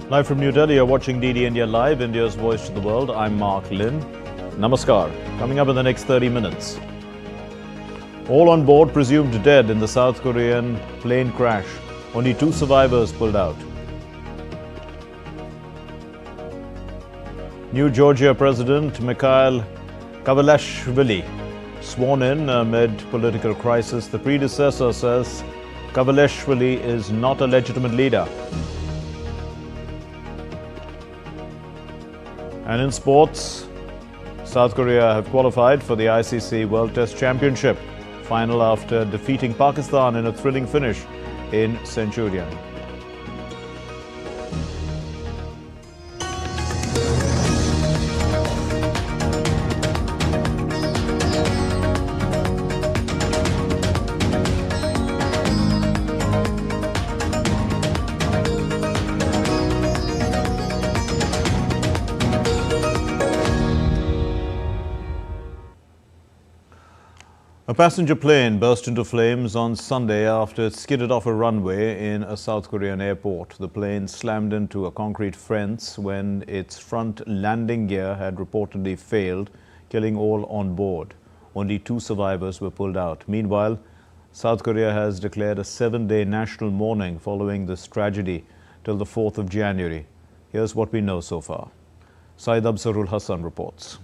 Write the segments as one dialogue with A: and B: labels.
A: Live from New Delhi, you're watching DD India Live, India's voice to the world. I'm Mark Lynn. Namaskar. Coming up in the next 30 minutes. All on board presumed dead in the South Korean plane crash. Only 2 survivors pulled out. New Georgia President Mikhail Kavalashvili sworn in amid political crisis. The predecessor says Kavalashvili is not a legitimate leader. And in sports, South Korea have qualified for the ICC World Test Championship final after defeating Pakistan in a thrilling finish in Centurion. A passenger plane burst into flames on Sunday after it skidded off a runway in a South Korean airport. The plane slammed into a concrete fence when its front landing gear had reportedly failed, killing all on board. Only 2 survivors were pulled out. Meanwhile, South Korea has declared a 7-day national mourning following this tragedy till the 4th of January. Here's what we know so far. Saeed Absarul Hassan reports.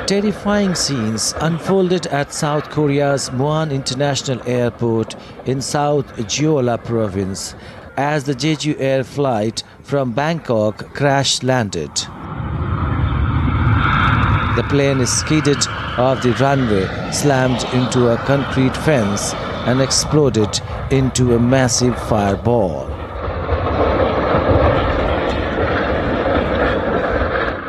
B: Terrifying scenes unfolded at South Korea's Muan International Airport in South Jeolla province as the Jeju Air flight from Bangkok crash-landed. The plane skidded off the runway, slammed into a concrete fence and exploded into a massive fireball.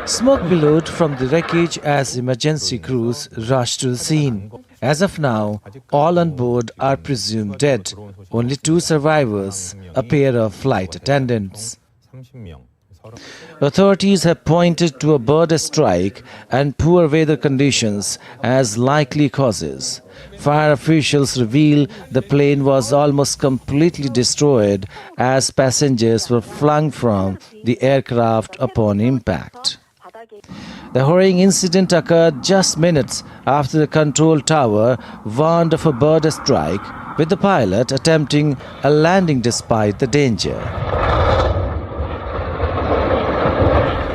B: Smoke billowed from the wreckage as emergency crews rushed to the scene. As of now, all on board are presumed dead. Only 2 survivors, a pair of flight attendants. Authorities have pointed to a bird strike and poor weather conditions as likely causes. Fire officials reveal the plane was almost completely destroyed as passengers were flung from the aircraft upon impact. The harrowing incident occurred just minutes after the control tower warned of a bird strike, with the pilot attempting a landing despite the danger.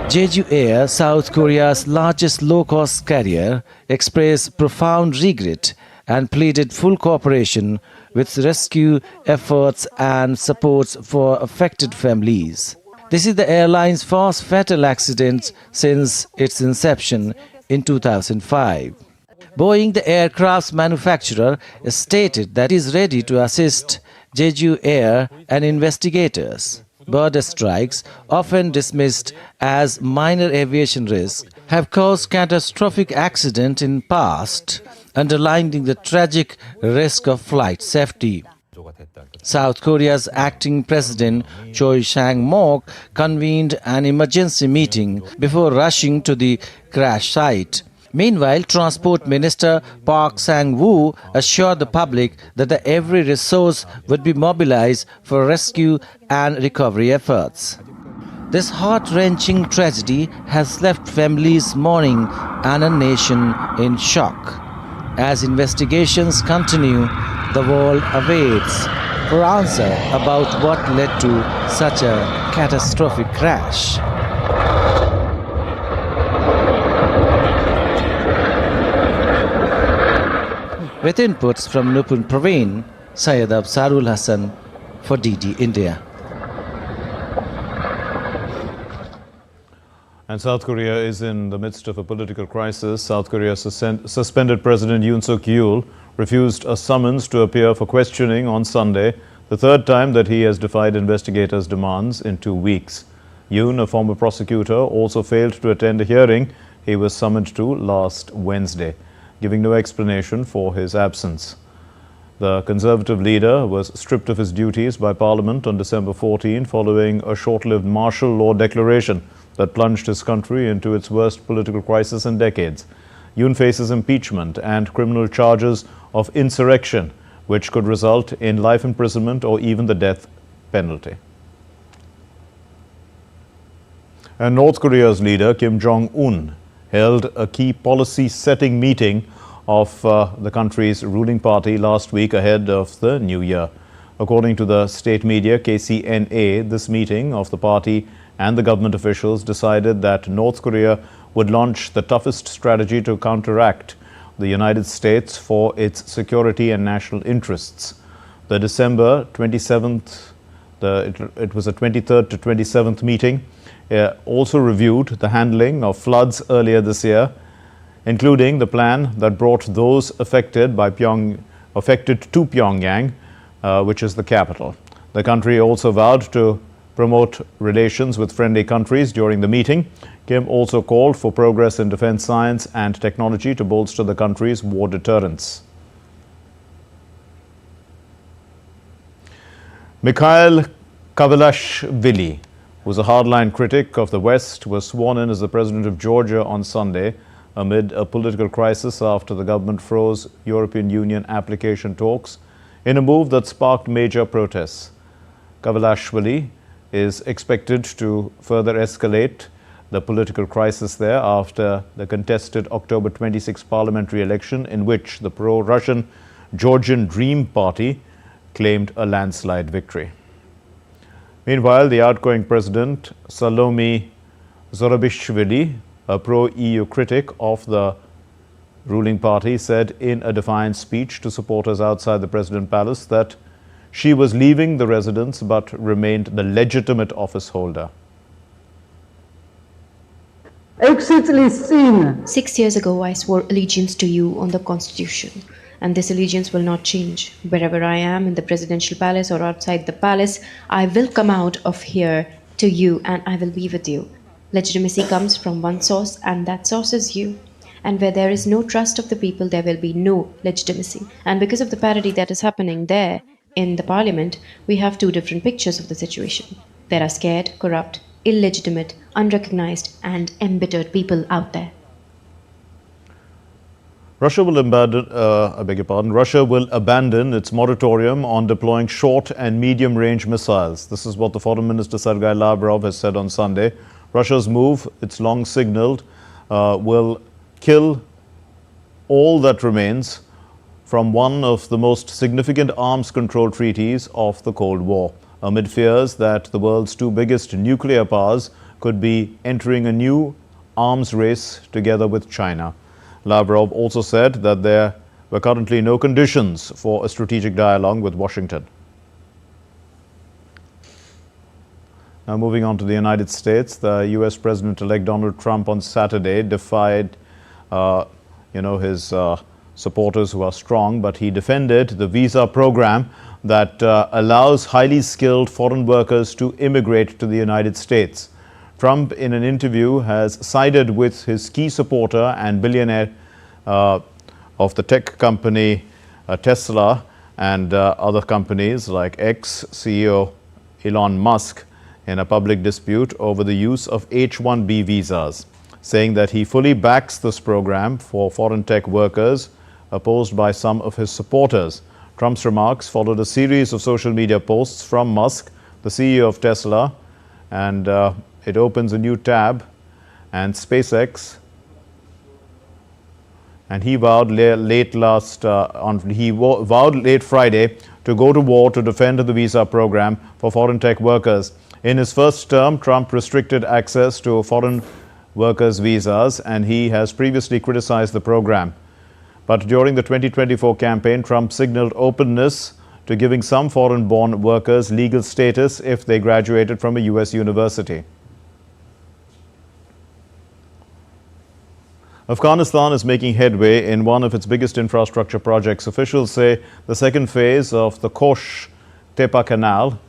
B: Jeju Air, South Korea's largest low-cost carrier, expressed profound regret and pleaded full cooperation with rescue efforts and supports for affected families. This is the airline's first fatal accident since its inception in 2005. Boeing, the aircraft's manufacturer, stated that it is ready to assist Jeju Air and investigators. Bird strikes, often dismissed as minor aviation risk, have caused catastrophic accidents in past, underlining the tragic risk of flight safety. South Korea's acting president Choi Sang-mok convened an emergency meeting before rushing to the crash site. Meanwhile, Transport Minister Park Sang-woo assured the public that every resource would be mobilized for rescue and recovery efforts. This heart-wrenching tragedy has left families mourning and a nation in shock. As investigations continue, the world awaits for answer about what led to such a catastrophic crash. With inputs from Nupun Praveen, Syed Absarul Hassan for DD India.
A: And South Korea is in the midst of a political crisis. South Korea suspended President Yoon Suk-yeol refused a summons to appear for questioning on Sunday, the 3rd time that he has defied investigators' demands in 2 weeks. Yoon, a former prosecutor, also failed to attend a hearing he was summoned to last Wednesday, giving no explanation for his absence. The Conservative leader was stripped of his duties by Parliament on December 14 following a short-lived martial law declaration that plunged his country into its worst political crisis in decades. Yoon faces impeachment and criminal charges of insurrection, which could result in life imprisonment or even the death penalty. And North Korea's leader, Kim Jong-un, held a key policy-setting meeting of the country's ruling party last week ahead of the new year. According to the state media KCNA, this meeting of the party and the government officials decided that North Korea would launch the toughest strategy to counteract the United States for its security and national interests. The December 27th, it was a 23rd to 27th meeting, also reviewed the handling of floods earlier this year, including the plan that brought those affected to Pyongyang, which is the capital. The country also vowed to promote relations with friendly countries during the meeting. Kim also called for progress in defense science and technology to bolster the country's war deterrence. Mikhail Kavelashvili, who's a hardline critic of the West, was sworn in as the president of Georgia on Sunday amid a political crisis after the government froze European Union application talks in a move that sparked major protests. Kavelashvili is expected to further escalate the political crisis there after the contested October 26 parliamentary election in which the pro-Russian Georgian Dream Party claimed a landslide victory. Meanwhile, the outgoing president, Salome Zorabishvili, a pro-EU critic of the ruling party, said in a defiant speech to supporters outside the President Palace that she was leaving the residence but remained the legitimate office holder.
C: Explicitly seen.
D: 6 years ago, I swore allegiance to you on the Constitution, and this allegiance will not change. Wherever I am, in the presidential palace or outside the palace, I will come out of here to you and I will be with you. Legitimacy comes from one source, and that source is you. And where there is no trust of the people, there will be no legitimacy. And because of the parity that is happening there in the parliament, we have two different pictures of the situation. There are scared, corrupt, illegitimate, unrecognized, and embittered people out there.
A: Russia will abandon its moratorium on deploying short and medium-range missiles. This is what the Foreign Minister Sergei Lavrov has said on Sunday. Russia's move, it's long signaled, will kill all that remains from one of the most significant arms control treaties of the Cold War, amid fears that the world's two biggest nuclear powers could be entering a new arms race together with China. Lavrov also said that there were currently no conditions for a strategic dialogue with Washington. Now moving on to the United States, the U.S. President-elect Donald Trump on Saturday defied, his supporters who are strong, but he defended the visa program that allows highly skilled foreign workers to immigrate to the United States. Trump, in an interview, has sided with his key supporter and billionaire of the tech company Tesla and other companies like ex-CEO Elon Musk in a public dispute over the use of H-1B visas, saying that he fully backs this program for foreign tech workers, opposed by some of his supporters. Trump's remarks followed a series of social media posts from Musk, the CEO of Tesla, and it opens a new tab, and SpaceX. And he vowed late Friday to go to war to defend the visa program for foreign tech workers. In his first term, Trump restricted access to foreign workers' visas, and he has previously criticized the program. But during the 2024 campaign, Trump signaled openness to giving some foreign-born workers legal status if they graduated from a U.S. university. Afghanistan is making headway in one of its biggest infrastructure projects. Officials say the second phase of the Kosh-Tepa Canal,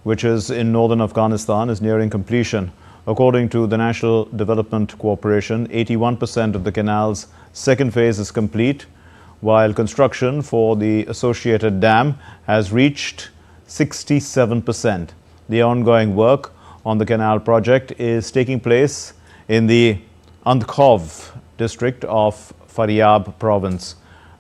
A: which is in northern Afghanistan, is nearing completion. According to the National Development Corporation, 81% of the canal's second phase is complete, while construction for the associated dam has reached 67%. The ongoing work on the canal project is taking place in the Andkhov district of Faryab province.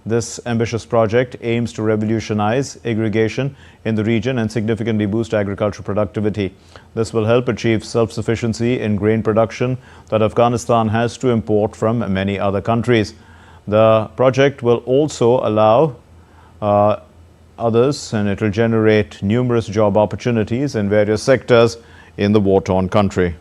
A: This ambitious project aims to revolutionize irrigation in the region and significantly boost agricultural productivity. This will help achieve self-sufficiency in grain production that Afghanistan has to import from many other countries. The project will also allow others, and it will generate numerous job opportunities in various sectors in the war-torn country.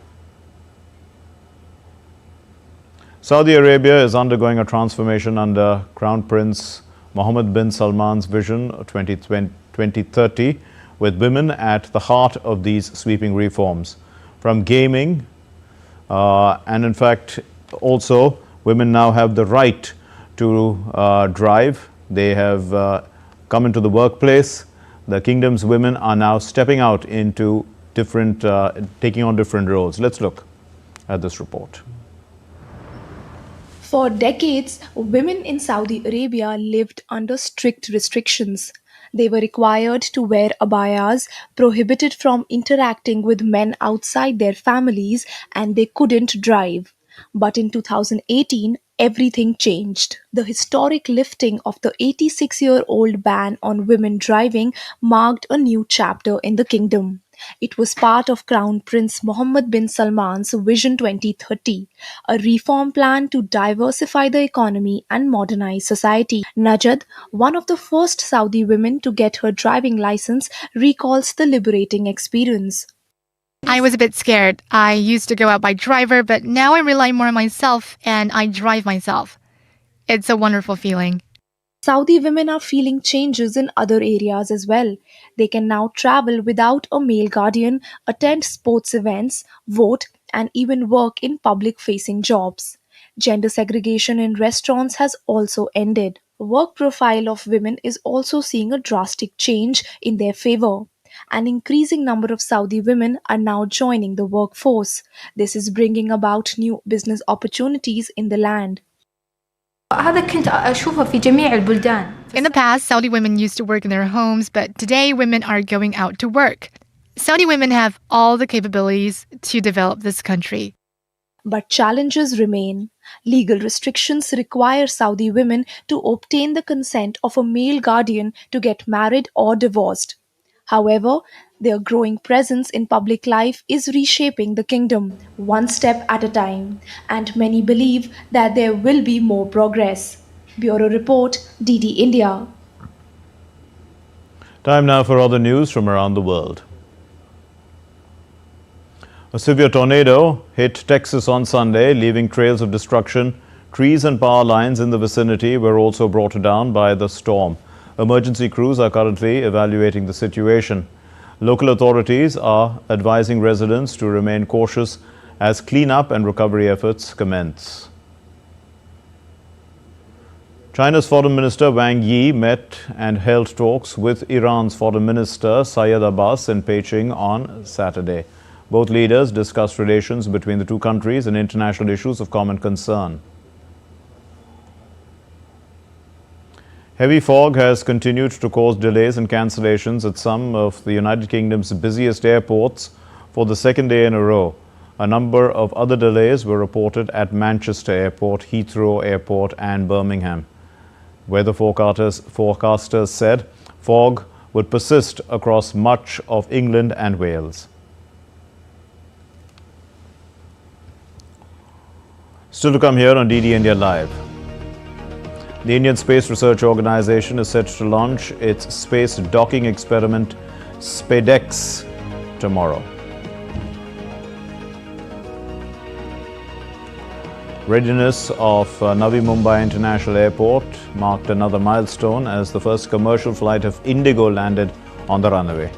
A: Saudi Arabia is undergoing a transformation under Crown Prince Mohammed bin Salman's Vision 2030, with women at the heart of these sweeping reforms. From gaming, and in fact also women now have the right to drive. They have come into the workplace. The kingdom's women are now stepping out into different, taking on different roles. Let's look at this report.
E: For decades, women in Saudi Arabia lived under strict restrictions. They were required to wear abayas, prohibited from interacting with men outside their families, and they couldn't drive. But in 2018, everything changed. The historic lifting of the 86-year-old ban on women driving marked a new chapter in the kingdom. It was part of Crown Prince Mohammed bin Salman's Vision 2030, a reform plan to diversify the economy and modernize society. Najad, one of the first Saudi women to get her driving license, recalls the liberating experience.
F: I was a bit scared. I used to go out by driver, but now I rely more on myself and I drive myself. It's a wonderful feeling.
E: Saudi women are feeling changes in other areas as well. They can now travel without a male guardian, attend sports events, vote, and even work in public facing jobs. Gender segregation in restaurants has also ended. Work profile of women is also seeing a drastic change in their favor. An increasing number of Saudi women are now joining the workforce. This is bringing about new business opportunities in the land.
F: In the past, Saudi women used to work in their homes, but today women are going out to work. Saudi women have all the capabilities to develop this country.
E: But challenges remain. Legal restrictions require Saudi women to obtain the consent of a male guardian to get married or divorced. However, their growing presence in public life is reshaping the kingdom, one step at a time, and many believe that there will be more progress. Bureau Report, DD India.
A: Time now for other news from around the world. A severe tornado hit Texas on Sunday, leaving trails of destruction. Trees and power lines in the vicinity were also brought down by the storm. Emergency crews are currently evaluating the situation. Local authorities are advising residents to remain cautious as cleanup and recovery efforts commence. China's Foreign Minister Wang Yi met and held talks with Iran's Foreign Minister Syed Abbas in Beijing on Saturday. Both leaders discussed relations between the two countries and international issues of common concern. Heavy fog has continued to cause delays and cancellations at some of the United Kingdom's busiest airports for the second day in a row. A number of other delays were reported at Manchester Airport, Heathrow Airport and Birmingham. Weather forecasters said fog would persist across much of England and Wales. Still to come here on DD India Live. The Indian Space Research Organization is set to launch its space docking experiment SpaceX tomorrow. Readiness of Navi Mumbai International Airport marked another milestone as the first commercial flight of Indigo landed on the runway.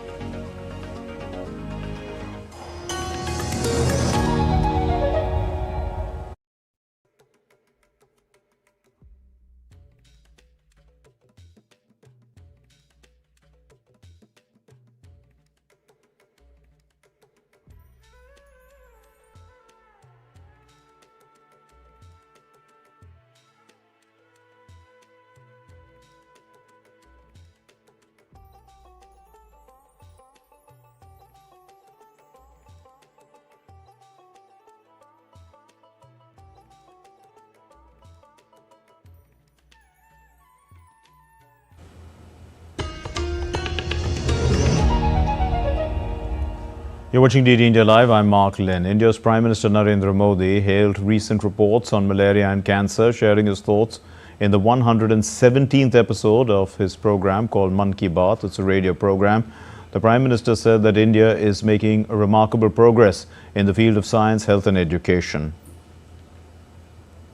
A: You're watching DD India Live. I'm Mark Lynn. India's Prime Minister Narendra Modi hailed recent reports on malaria and cancer, sharing his thoughts in the 117th episode of his program called Man Ki Baat. It's a radio program. The Prime Minister said that India is making remarkable progress in the field of science, health and education.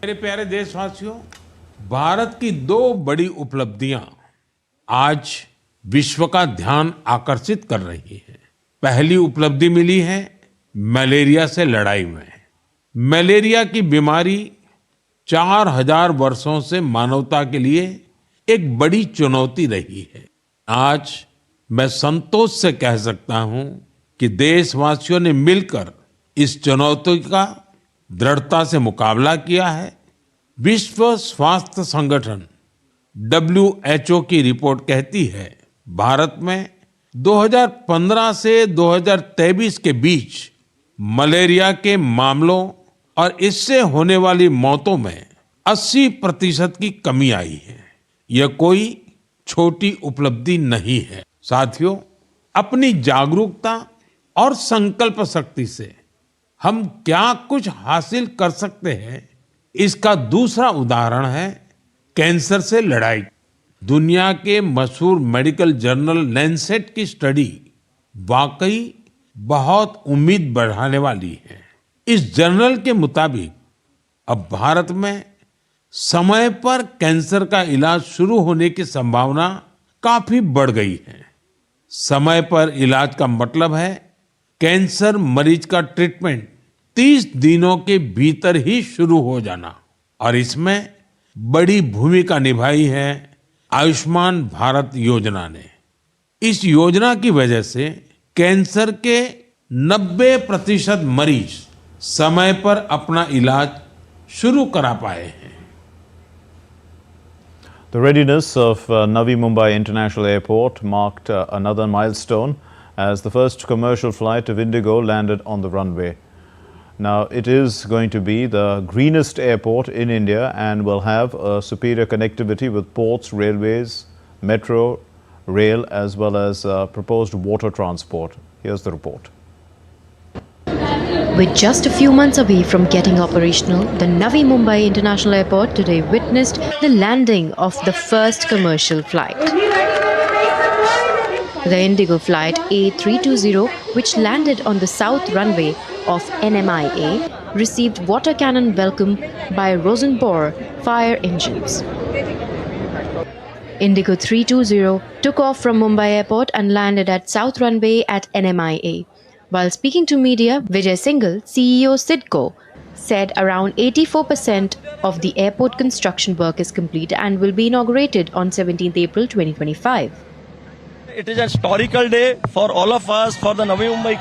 G: मेरे प्यारे देशवासियों, भारत की दो बड़ी उपलब्धियां आज विश्व का ध्यान आकर्षित कर रही हैं। पहली उपलब्धि मिली है मलेरिया से लड़ाई में। मलेरिया की बीमारी 4000 वर्षों से मानवता के लिए एक बड़ी चुनौती रही है। आज मैं संतोष से कह सकता हूं कि देशवासियों ने मिलकर इस चुनौती का दृढ़ता से मुकाबला किया है। विश्व स्वास्थ्य संगठन WHO की रिपोर्ट कहती है भारत में 2015 से 2023 के बीच मलेरिया के मामलों और इससे होने वाली मौतों में 80% की कमी आई है। यह कोई छोटी उपलब्धि नहीं है। साथियों, अपनी जागरूकता और संकल्प शक्ति से हम क्या कुछ हासिल कर सकते हैं, इसका दूसरा उदाहरण है कैंसर से लड़ाई। दुनिया के मशहूर मेडिकल जर्नल लैंसेट की स्टडी वाकई बहुत उम्मीद बढ़ाने वाली है। इस जर्नल के मुताबिक अब भारत में समय पर कैंसर का इलाज शुरू होने की संभावना काफी बढ़ गई है। समय पर इलाज का मतलब है कैंसर मरीज का ट्रीटमेंट 30 दिनों के भीतर ही शुरू हो जाना। और इसमें बड़ी भूमिका निभाई है आयुष्मान भारत योजना ने। इस योजना की वजह से कैंसर के 90% मरीज समय पर अपना इलाज शुरू करा पाए हैं।
A: The readiness of Navi Mumbai International Airport marked another milestone as the first commercial flight of Indigo landed on the runway. Now, it is going to be the greenest airport in India and will have a superior connectivity with ports, railways, metro, rail, as well as proposed water transport. Here's the report.
D: With just a few months away from getting operational, the Navi Mumbai International Airport today witnessed the landing of the first commercial flight. The Indigo flight A320, which landed on the south runway of NMIA, received water cannon welcome by Rosenbauer fire engines. Indigo 320 took off from Mumbai Airport and landed at South Runway at NMIA. While speaking to media, Vijay Singhal, CEO Sidco, said around 84% of the airport construction work is complete and will be inaugurated on 17th April 2025.
H: It is a historical day for all of us, for the Navi Mumbai,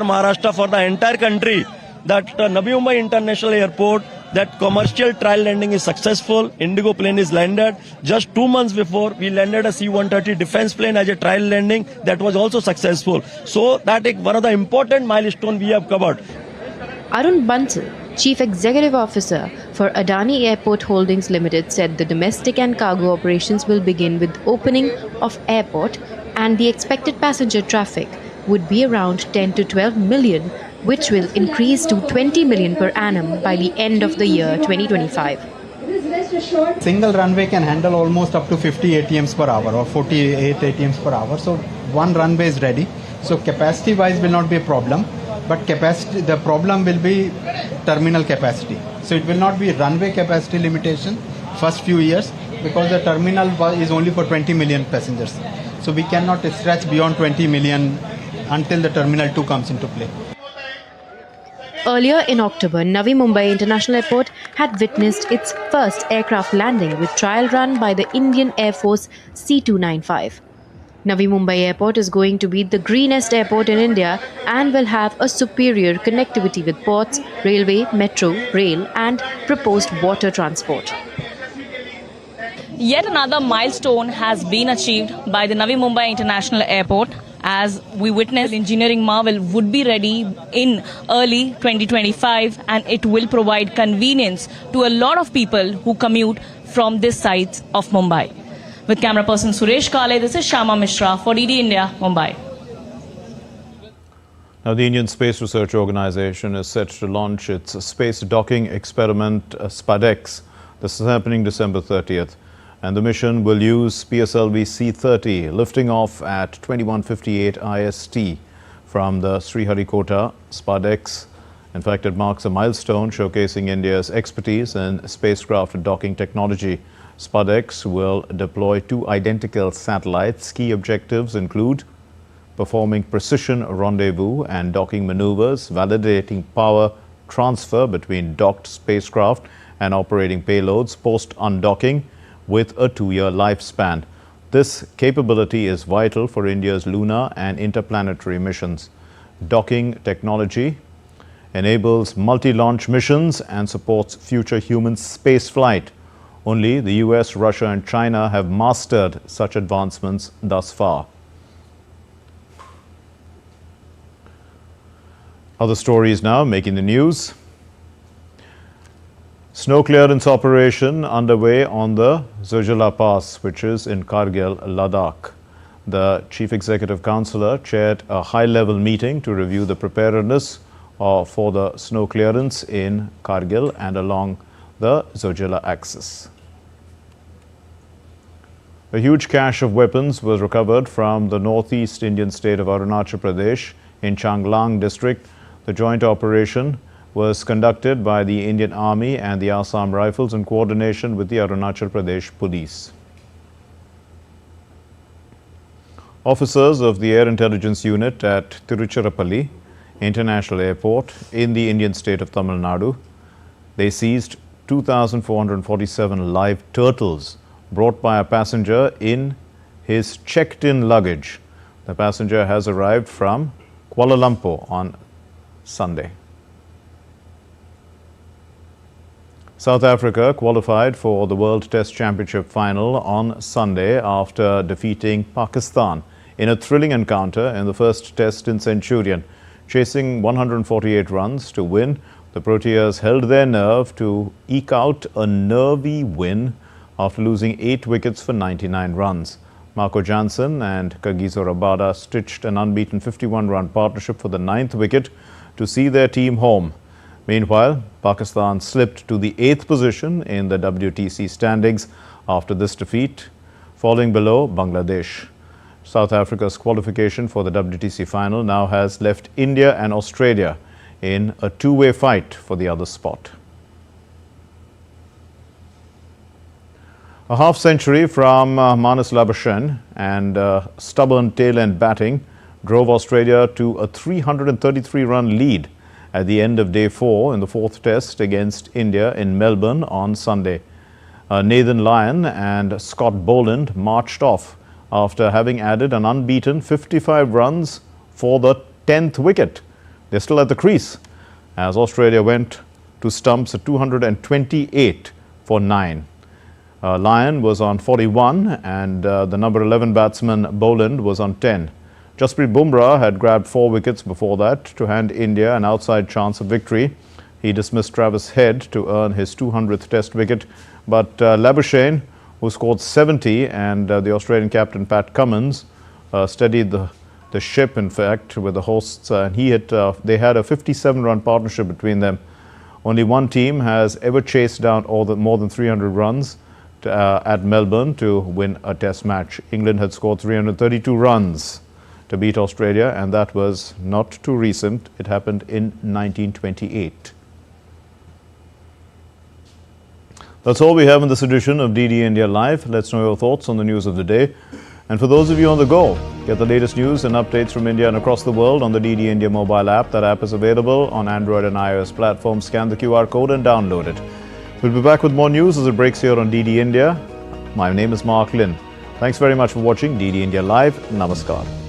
H: Maharashtra, for the entire country, that Navi Mumbai International Airport, that commercial trial landing is successful. Indigo plane is landed. Just 2 months before, we landed a C-130 defense plane as a trial landing. That was also successful. So that is one of the important milestones we have covered.
D: Arun Bansal, Chief Executive Officer for Adani Airport Holdings Limited, said the domestic and cargo operations will begin with opening of airport and the expected passenger traffic would be around 10 to 12 million, which will increase to 20 million per annum by the end of the year 2025.
I: Single runway can handle almost up to 50 ATMs per hour or 48 ATMs per hour. So one runway is ready. So capacity wise will not be a problem, but capacity, the problem will be terminal capacity. So it will not be runway capacity limitation first few years, because the terminal is only for 20 million passengers. So we cannot stretch beyond 20 million until the Terminal 2 comes into play.
D: Earlier in October, Navi Mumbai International Airport had witnessed its first aircraft landing with trial run by the Indian Air Force C-295. Navi Mumbai Airport is going to be the greenest airport in India and will have a superior connectivity with ports, railway, metro, rail and proposed water transport.
J: Yet another milestone has been achieved by the Navi Mumbai International Airport, as we witnessed engineering marvel would be ready in early 2025, and it will provide convenience to a lot of people who commute from this side of Mumbai. With camera person Suresh Kale, this is Shama Mishra for DD India, Mumbai.
A: Now, the Indian Space Research Organization is set to launch its space docking experiment SPADEX. This is happening December 30th. And the mission will use PSLV C-30, lifting off at 21:58 IST from the Sriharikota SPADEX. In fact, it marks a milestone showcasing India's expertise in spacecraft docking technology. SPADEX will deploy 2 identical satellites. Key objectives include performing precision rendezvous and docking maneuvers, validating power transfer between docked spacecraft and operating payloads post-undocking with a 2-year lifespan. This capability is vital for India's lunar and interplanetary missions. Docking technology enables multi-launch missions and supports future human spaceflight. Only the US, Russia and China have mastered such advancements thus far. Other stories now making the news. Snow clearance operation underway on the Zojala Pass, which is in Kargil, Ladakh. The Chief Executive Councillor chaired a high-level meeting to review the preparedness for the snow clearance in Kargil and along the Zojala axis. A huge cache of weapons was recovered from the northeast Indian state of Arunachal Pradesh in Changlang district. The joint operation was conducted by the Indian Army and the Assam Rifles in coordination with the Arunachal Pradesh Police. Officers of the Air Intelligence Unit at Tiruchirappalli International Airport in the Indian state of Tamil Nadu, they seized 2,447 live turtles brought by a passenger in his checked-in luggage. The passenger has arrived from Kuala Lumpur on Sunday. South Africa qualified for the World Test Championship final on Sunday after defeating Pakistan in a thrilling encounter in the first test in Centurion. Chasing 148 runs to win, the Proteas held their nerve to eke out a nervy win after losing 8 wickets for 99 runs. Marco Jansen and Kagiso Rabada stitched an unbeaten 51-run partnership for the 9th wicket to see their team home. Meanwhile, Pakistan slipped to the 8th position in the WTC standings after this defeat, falling below Bangladesh. South Africa's qualification for the WTC final now has left India and Australia in a two-way fight for the other spot. A half-century from Marnus Labuschagne and stubborn tail-end batting drove Australia to a 333-run lead at the end of day 4 in the 4th test against India in Melbourne on Sunday. Nathan Lyon and Scott Boland marched off after having added an unbeaten 55 runs for the 10th wicket. They're still at the crease as Australia went to stumps at 228 for 9. Lyon was on 41 and the number 11 batsman Boland was on 10. Jasprit Bumrah had grabbed 4 wickets before that to hand India an outside chance of victory. He dismissed Travis Head to earn his 200th test wicket, but Labuschagne, who scored 70, and the Australian captain Pat Cummins steadied the ship, in fact, with the hosts. They had a 57-run partnership between them. Only one team has ever chased down more than 300 runs at Melbourne to win a test match. England had scored 332 runs to beat Australia, and that was not too recent. It happened in 1928. That's all we have in this edition of DD India Live. Let's know your thoughts on the news of the day. And for those of you on the go, get the latest news and updates from India and across the world on the DD India mobile app. That app is available on Android and iOS platforms. Scan the QR code and download it. We'll be back with more news as it breaks here on DD India. My name is Mark Lin. Thanks very much for watching DD India Live. Namaskar.